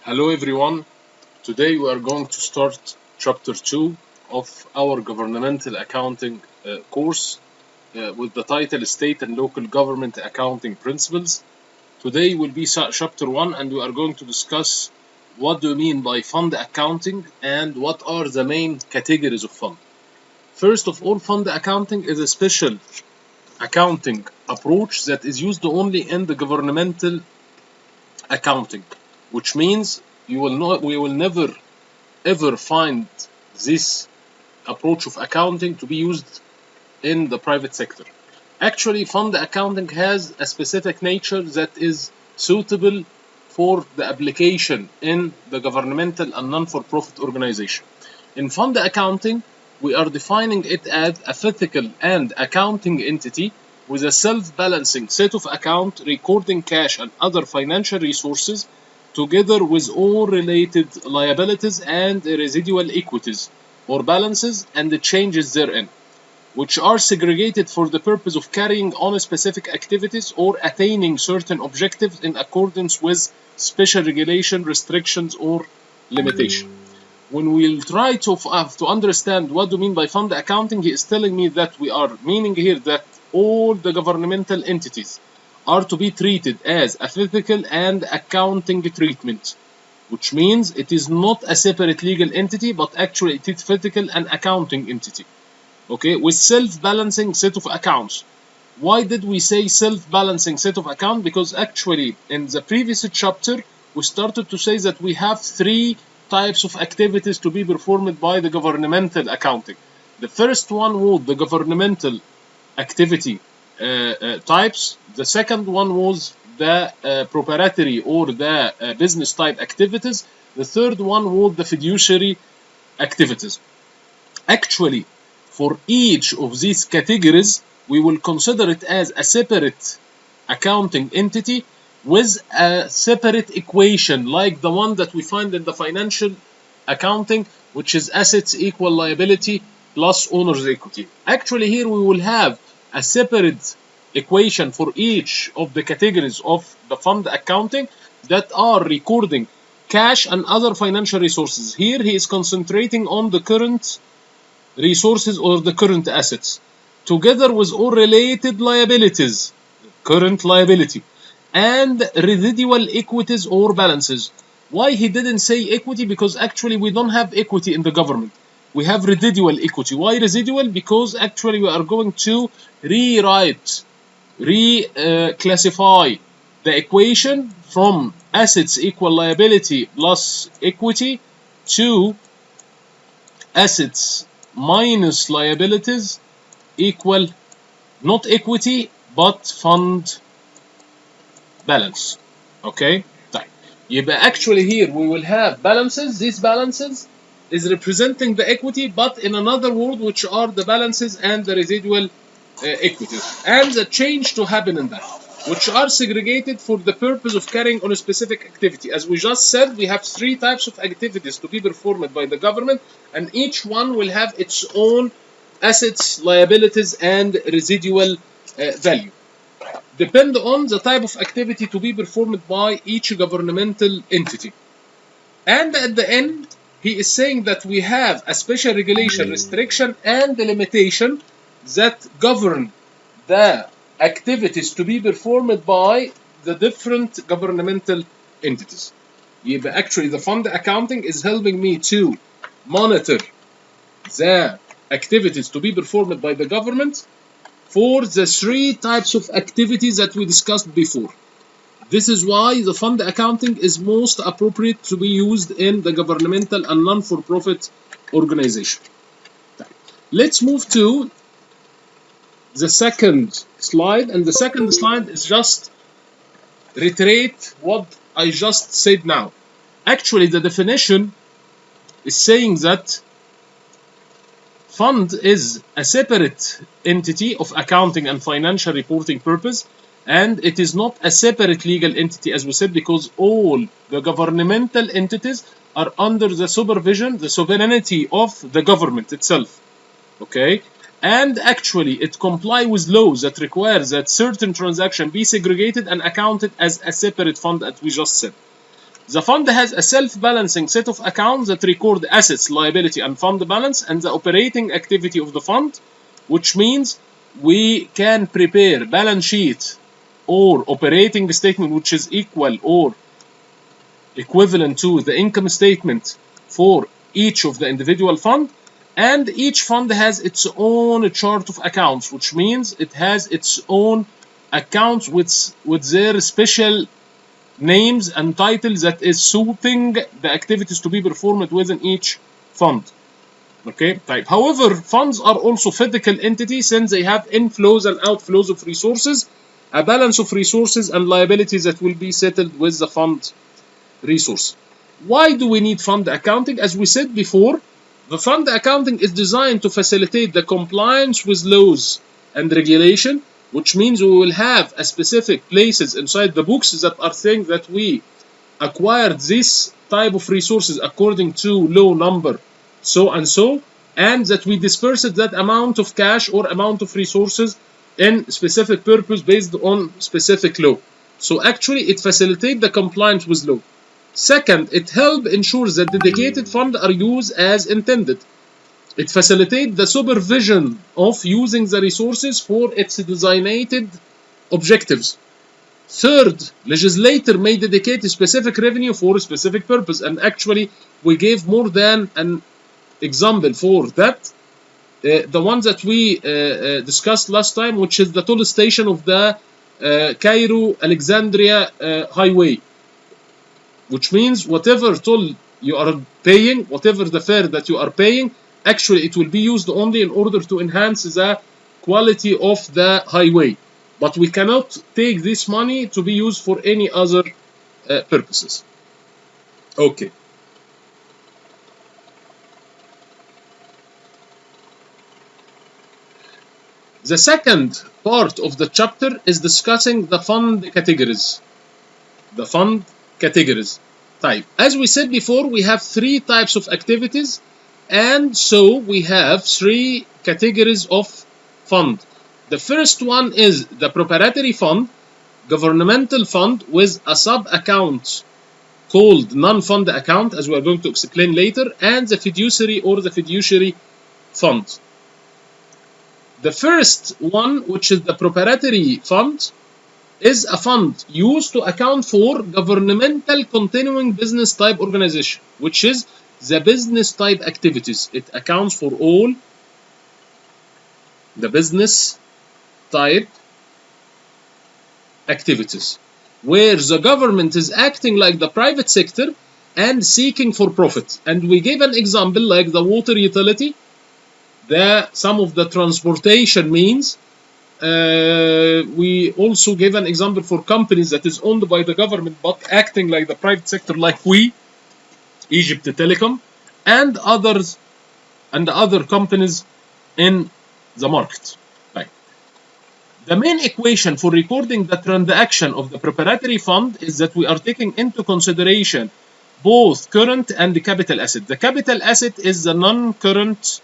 Hello everyone, today we are going to start chapter 2 of our governmental accounting course with the title State and Local Government Accounting Principles. Today will be chapter 1 and we are going to discuss what do you mean by fund accounting and what are the main categories of fund. First of all, fund accounting is a special accounting approach that is used only in the governmental accounting, which means we will never ever find this approach of accounting to be used in the private sector. Actually, fund accounting has a specific nature that is suitable for the application in the governmental and non-for-profit organization. In fund accounting, we are defining it as a physical and accounting entity with a self-balancing set of accounts recording cash and other financial resources together with all related liabilities and residual equities or balances and the changes therein, which are segregated for the purpose of carrying on specific activities or attaining certain objectives in accordance with special regulation, restrictions, or limitation. When we'll try to understand what do you mean by fund accounting, he is telling me that we are meaning here that all the governmental entities are to be treated as a physical and accounting treatment, which means it is not a separate legal entity, but actually it is physical and accounting entity. Okay, with self-balancing set of accounts. Why did we say self-balancing set of accounts? Because actually in the previous chapter we started to say that we have three types of activities to be performed by the governmental accounting. The first one was the governmental activity types. The second one was the proprietary or the business type activities. The third one was the fiduciary activities. Actually, for each of these categories, we will consider it as a separate accounting entity with a separate equation, like the one that we find in the financial accounting, which is assets equal liability plus owner's equity. Actually, here we will have a separate equation for each of the categories of the fund accounting that are recording cash and other financial resources. Here he is concentrating on the current resources or the current assets together with all related liabilities, current liability, and residual equities or balances. Why he didn't say equity? Because actually we don't have equity in the government. We have residual equity. Why residual? Because actually we are going to reclassify the equation from assets equal liability plus equity to assets minus liabilities equal not equity but fund balance. Okay, يبقى actually here we will have balances. These balances is representing the equity, but in another word, which are the balances and the residual equities, and the change to happen in that, which are segregated for the purpose of carrying on a specific activity. As we just said, we have three types of activities to be performed by the government, and each one will have its own assets, liabilities, and residual value. Depend on the type of activity to be performed by each governmental entity. And at the end, he is saying that we have a special regulation, restriction, and the limitation that govern the activities to be performed by the different governmental entities. Yeah, actually, the fund accounting is helping me to monitor the activities to be performed by the government for the three types of activities that we discussed before. This is why the fund accounting is most appropriate to be used in the governmental and non-for-profit organization. Let's move to the second slide, and the second slide is just reiterate what I just said now. Actually, the definition is saying that fund is a separate entity of accounting and financial reporting purpose, and it is not a separate legal entity, as we said, because all the governmental entities are under the supervision, the sovereignty of the government itself. Okay, and actually it complies with laws that require that certain transactions be segregated and accounted as a separate fund, as we just said. The fund has a self-balancing set of accounts that record assets, liability, and fund balance, and the operating activity of the fund, which means we can prepare balance sheet or operating statement which is equal or equivalent to the income statement for each of the individual fund, and each fund has its own chart of accounts, which means it has its own accounts with their special names and titles that is suiting the activities to be performed within each fund. Okay, type. However, funds are also physical entities since they have inflows and outflows of resources, a balance of resources and liabilities that will be settled with the fund resource. Why do we need fund accounting? As we said before, the fund accounting is designed to facilitate the compliance with laws and regulation, which means we will have a specific places inside the books that are saying that we acquired this type of resources according to law number so and so, and that we dispersed that amount of cash or amount of resources in specific purpose based on specific law. So actually it facilitates the compliance with law. Second, it helps ensure that dedicated funds are used as intended. It facilitates the supervision of using the resources for its designated objectives. Third, legislator may dedicate specific revenue for a specific purpose, and actually we gave more than an example for that. The one that we discussed last time, which is the toll station of the Cairo-Alexandria highway, which means whatever toll you are paying, whatever the fare that you are paying, actually it will be used only in order to enhance the quality of the highway. But we cannot take this money to be used for any other purposes. Okay. The second part of the chapter is discussing the fund categories. The fund categories. Type. As we said before, we have three types of activities, and so we have three categories of fund. The first one is the proprietary fund, governmental fund with a sub-account called non-fund account, as we are going to explain later, and the fiduciary or the fiduciary fund. The first one, which is the proprietary fund, is a fund used to account for governmental continuing business type organization, which is the business type activities. It accounts for all the business type activities, where the government is acting like the private sector and seeking for profit. And we gave an example like the water utility, some of the transportation means. We also gave an example for companies that is owned by the government but acting like the private sector, like Egypt Telecom, and others, and other companies in the market. Right. The main equation for recording the transaction of the proprietary fund is that we are taking into consideration both current and the capital asset. The capital asset is the non-current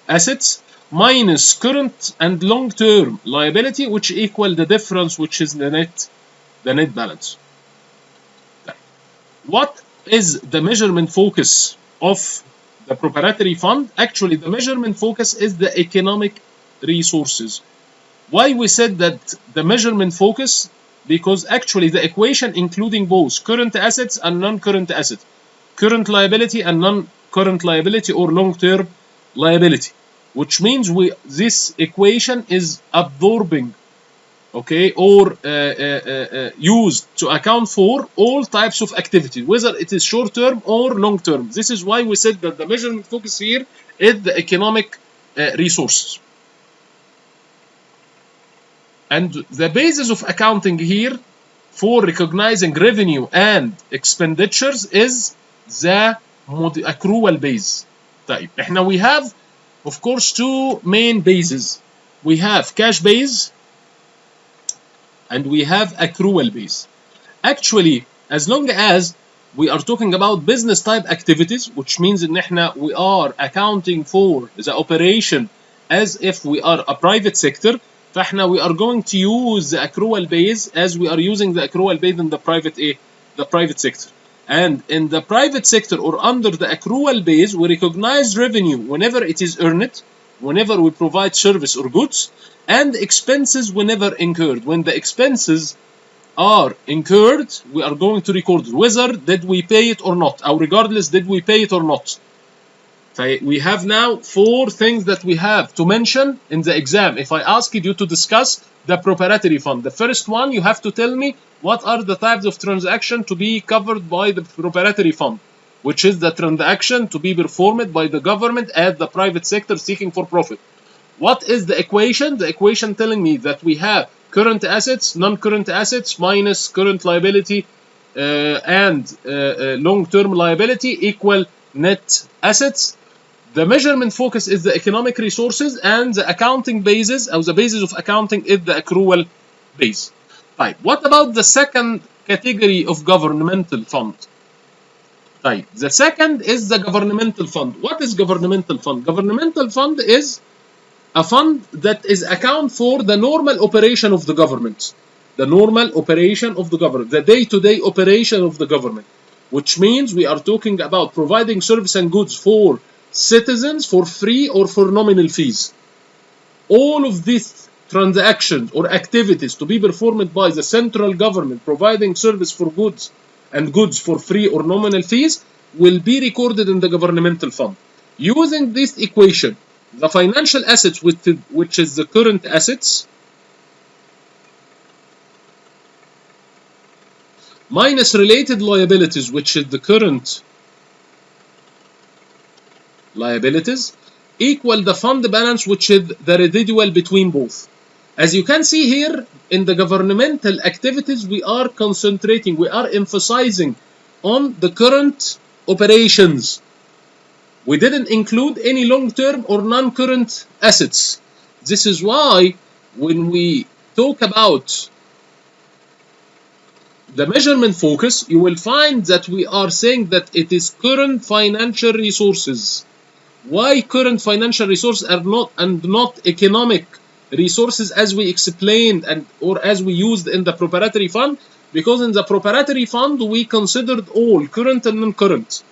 assets minus current and long-term liability, which equal the difference, which is the net balance. What is the measurement focus of the proprietary fund? Actually, the measurement focus is the economic resources. Why we said that the measurement focus? Because actually the equation including both current assets and non-current assets, current liability and non-current liability or long-term liability, which means this equation is absorbing, okay, or used to account for all types of activity, whether it is short-term or long-term. This is why we said that the measurement focus here is the economic resources. And the basis of accounting here for recognizing revenue and expenditures is the accrual base. طيب, احنا we have of course two main bases. We have cash base and we have accrual base. Actually, as long as we are talking about business type activities, which means in we are accounting for the operation as if we are a private sector, فاحنا we are going to use the accrual base as we are using the accrual base in the private sector. And in the private sector or under the accrual base, we recognize revenue whenever it is earned, whenever we provide service or goods, and expenses whenever incurred. When the expenses are incurred, we are going to record whether did we pay it or not, or regardless did we pay it or not. We have now 4 things that we have to mention in the exam. If I ask you to discuss the proprietary fund, the first one you have to tell me what are the types of transaction to be covered by the proprietary fund, which is the transaction to be performed by the government at the private sector seeking for profit. What is the equation? The equation telling me that we have current assets, non-current assets minus current liability and long-term liability equal net assets. The measurement focus is the economic resources, and the accounting basis, or the basis of accounting, is the accrual base. Right. What about the second category of governmental fund? Right. The second is the governmental fund. What is governmental fund? Governmental fund is a fund that is account for the normal operation of the government. The normal operation of the government, the day-to-day operation of the government, which means we are talking about providing service and goods for citizens for free or for nominal fees. All of these transactions or activities to be performed by the central government providing service for goods and goods for free or nominal fees will be recorded in the governmental fund. Using this equation, the financial assets, which is the current assets, minus related liabilities, which is the current liabilities, equal the fund balance, which is the residual between both. As you can see here, in the governmental activities, we are concentrating, we are emphasizing on the current operations. We didn't include any long-term or non-current assets. This is why when we talk about the measurement focus, you will find that we are saying that it is current financial resources. Why current financial resources are not economic resources as we explained or as we used in the proprietary fund? Because in the proprietary fund we considered all current and non-current,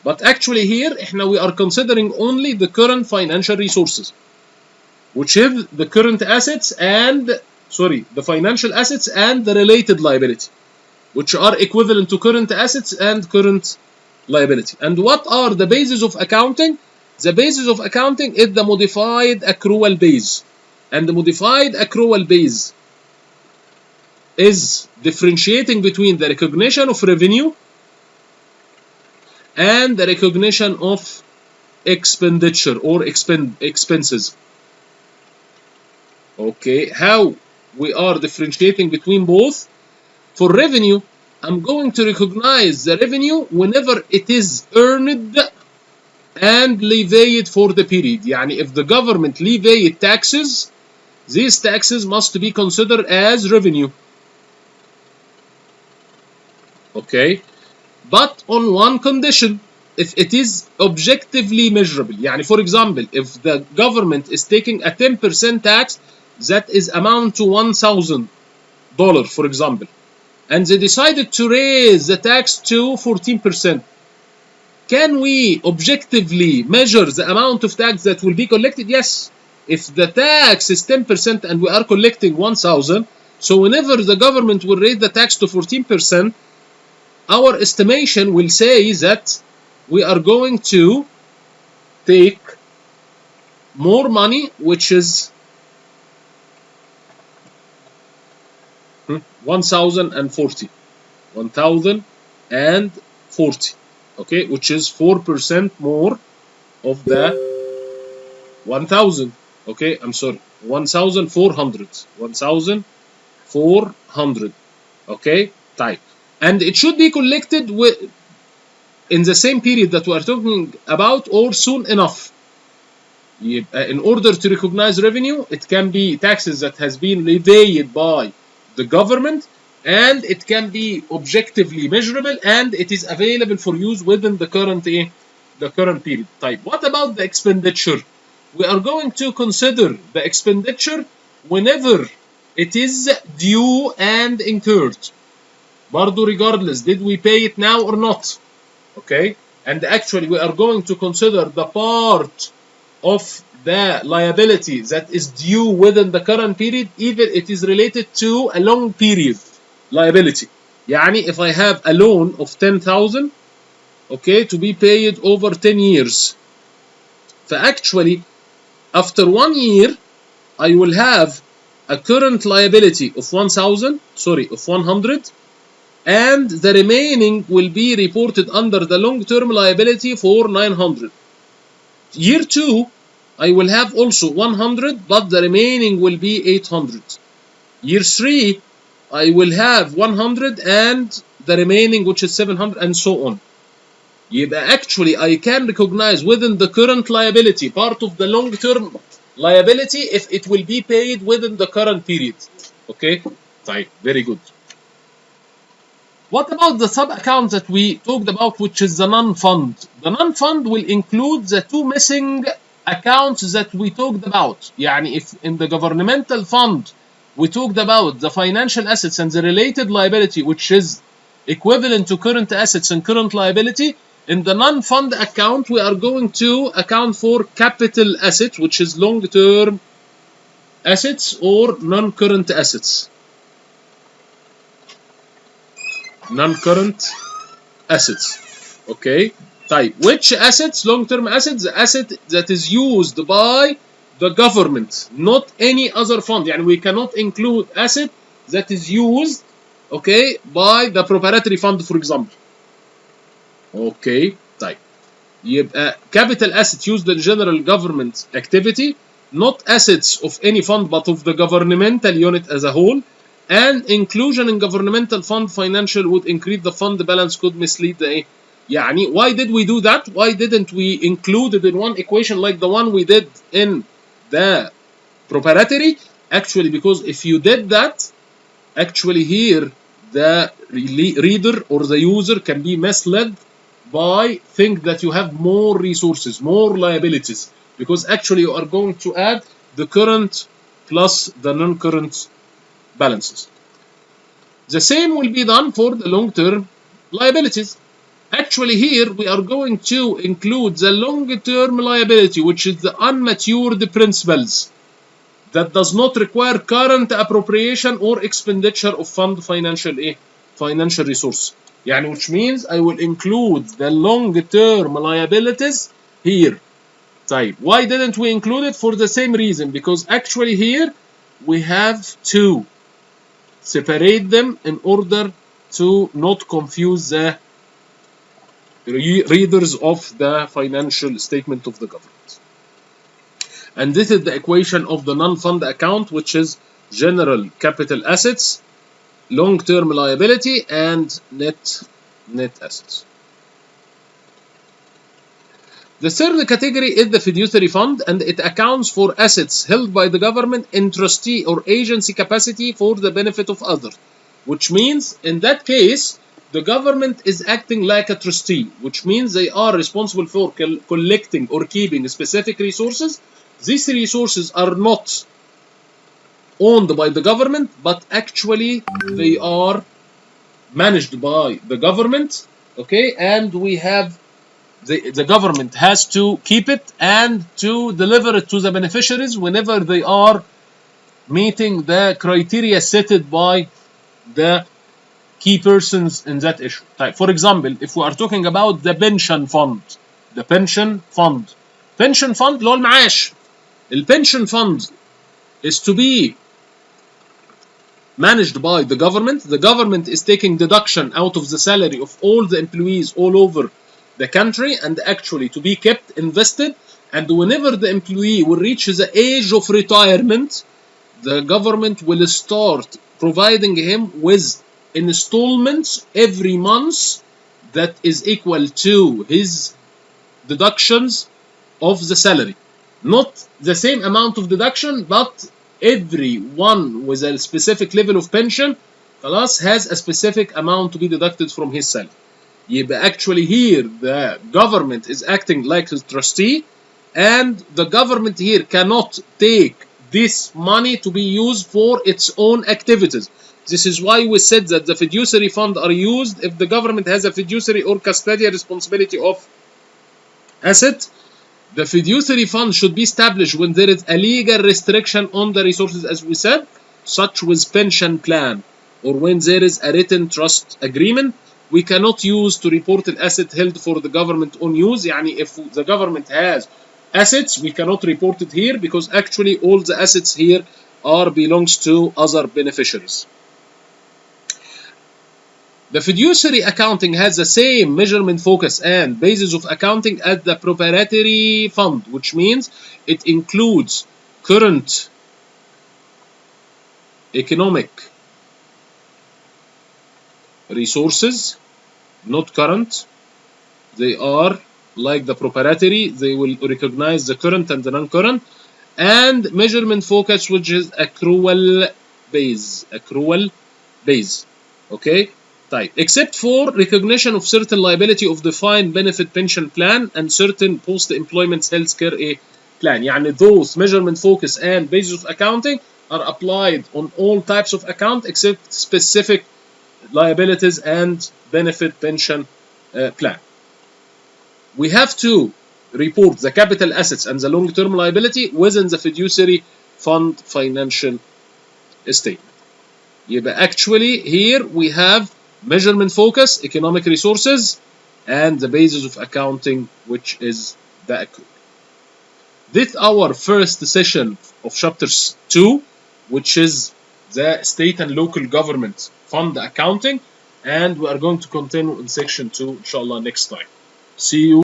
but actually here we are considering only the current financial resources, which is the current assets and the financial assets and the related liability, which are equivalent to current assets and current liability. And what are the bases of accounting? The basis of accounting is the modified accrual base, and the modified accrual base is differentiating between the recognition of revenue and the recognition of expenditure or expenses. Okay, how we are differentiating between both? For revenue, I'm going to recognize the revenue whenever it is earned and levied for the period. يعني if the government levied taxes, these taxes must be considered as revenue. Okay, but on one condition, if it is objectively measurable. يعني for example, if the government is taking a 10% tax that is amount to $1,000, for example, and they decided to raise the tax to 14%. Can we objectively measure the amount of tax that will be collected? Yes. If the tax is 10% and we are collecting 1,000, so whenever the government will raise the tax to 14%, our estimation will say that we are going to take more money, which is 1,040. Okay, which is 4% more of the 1,000. Okay, I'm sorry, 1,400. 1,400. Okay, type. And it should be collected in the same period that we are talking about or soon enough. In order to recognize revenue, it can be taxes that has been levied by the government, and it can be objectively measurable, and it is available for use within the current period. Type. What about the expenditure? We are going to consider the expenditure whenever it is due and incurred. برضو regardless did we pay it now or not. Okay, and actually we are going to consider the part of the liability that is due within the current period even it is related to a long period liability. يعني if I have a loan of 10,000 okay to be paid over 10 years, actually after 1 year I will have a current liability of 100 and the remaining will be reported under the long-term liability for 900. Year 2 I will have also 100 but the remaining will be 800. Year 3 I will have 100 and the remaining which is 700 and so on. يبقى actually I can recognize within the current liability part of the long-term liability if it will be paid within the current period. Okay, طيب, very good. What about the sub-account that we talked about, which is the non-fund? The non-fund will include the two missing accounts that we talked about. يعني if in the governmental fund we talked about the financial assets and the related liability, which is equivalent to current assets and current liability, in the non-fund account we are going to account for capital assets, which is long-term assets or non-current assets. Non-current assets. Okay, طيب, which assets? Long-term assets, the asset that is used by the government, not any other fund. يعني we cannot include asset that is used okay by the proprietary fund for example. Okay, طيب, يبقى capital assets used in general government activity, not assets of any fund but of the governmental unit as a whole, and inclusion in governmental fund financial would increase the fund balance, could mislead the يعني why did we do that? Why didn't we include it in one equation like the one we did in the proprietary? Actually, because if you did that, actually here the reader or the user can be misled by think that you have more resources, more liabilities, because actually you are going to add the current plus the non-current balances. The same will be done for the long-term liabilities. Actually here we are going to include the long-term liability, which is the unmatured principals that does not require current appropriation or expenditure of fund financial resource. يعني which means I will include the long-term liabilities here. طيب, why didn't we include it? For the same reason, because actually here we have to separate them in order to not confuse the readers of the financial statement of the government. And this is the equation of the non-fund account, which is general capital assets, long-term liability, and net assets. The third category is the fiduciary fund, and it accounts for assets held by the government in trustee or agency capacity for the benefit of others. Which means, in that case, the government is acting like a trustee, which means they are responsible for collecting or keeping specific resources. These resources are not owned by the government, but actually they are managed by the government. Okay, and we have the government has to keep it and to deliver it to the beneficiaries whenever they are meeting the criteria set by the key persons in that issue. For example, if we are talking about the pension fund, pension fund اللي هو المعاش. The pension fund is to be managed by the government. The government is taking deduction out of the salary of all the employees all over the country and actually to be kept invested, and whenever the employee will reach the age of retirement, the government will start providing him with installments every month that is equal to his deductions of the salary. Not the same amount of deduction, but everyone with a specific level of pension class has a specific amount to be deducted from his salary. يبقى actually here the government is acting like a trustee, and the government here cannot take this money to be used for its own activities. This is why we said that the fiduciary fund are used if the government has a fiduciary or custodial responsibility of asset. The fiduciary fund should be established when there is a legal restriction on the resources, as we said, such with pension plan, or when there is a written trust agreement. We cannot use to report an asset held for the government on use. يعني if the government has assets, we cannot report it here because actually all the assets here belongs to other beneficiaries. The fiduciary accounting has the same measurement focus and basis of accounting as the proprietary fund, which means it includes current economic resources, not current. They are like the proprietary, they will recognize the current and the non-current, and measurement focus, which is accrual base. Okay, type. Except for recognition of certain liability of defined benefit pension plan and certain post-employment healthcare plan. يعني those measurement focus and basis of accounting are applied on all types of account except specific liabilities and benefit pension plan. We have to report the capital assets and the long-term liability within the fiduciary fund financial statement. But actually here we have measurement focus, economic resources, and the basis of accounting, which is the accrual. This is our first session of chapter 2, which is the state and local government fund accounting, and we are going to continue in section 2 inshallah next time. See you.